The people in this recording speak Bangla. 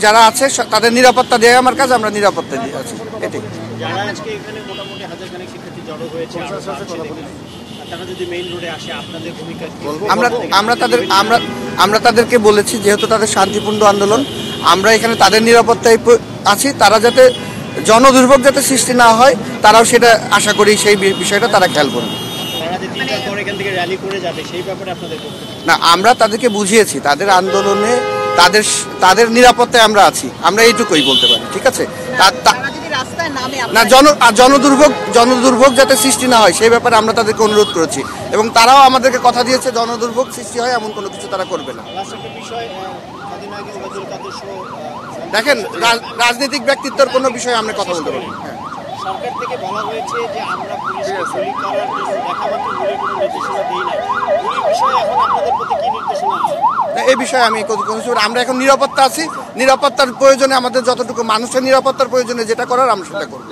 যারা আছে তাদের নিরাপত্তা দেওয়া আমার কাজ, আমরা নিরাপত্তা দিয়ে আছি। এটাই। যারা আজকে এখানে মোটামুটি হাজারখানেক শিক্ষার্থী জড়ো হয়েছে, তারা যদি মেইন রোডে আসে, আপনাদের ভূমিকা আমরা তাদেরকে বলেছি যেহেতু তাদের শান্তিপূর্ণ আন্দোলন, আমরা এখানে তাদের নিরাপত্তায় আছি, তারা যাতে জনদুর্ভোগ যাতে সৃষ্টি না হয় তারাও সেটা আশা করি সেই বিষয়টা তারা খেয়াল করবে। না, আমরা তাদেরকে বুঝিয়েছি তাদের আন্দোলনে তাদের নিরাপত্তায় আমরা আছি, আমরা এইটুকুই বলতে পারি। ঠিক আছে, না জনদুর্ভোগ যাতে সৃষ্টি না হয় সেই ব্যাপারে আমরা তাদেরকে অনুরোধ করেছি এবং তারাও আমাদেরকে কথা দিয়েছে জনদুর্ভোগ সৃষ্টি হয় এমন কোনো কিছু তারা করবে না। দেখেন, রাজনৈতিক ব্যক্তিত্বের কোনো বিষয়ে আমরা কথা বলতে পারি। সরকার থেকে বলা হয়েছে যে আমরা পুলিশকে গুলি করার জন্য দেখামাত্র গুলির কোনো নির্দেশনা দিই না। এই বিষয়ে এখন আপনাদের প্রতি কি নির্দেশনা আছে? এই বিষয়ে আমি আমরা এখন নিরাপত্তা আছি, নিরাপত্তার প্রয়োজনে আমাদের যতটুকু মানুষের নিরাপত্তার প্রয়োজনে যেটা করার আমরা সেটা করব।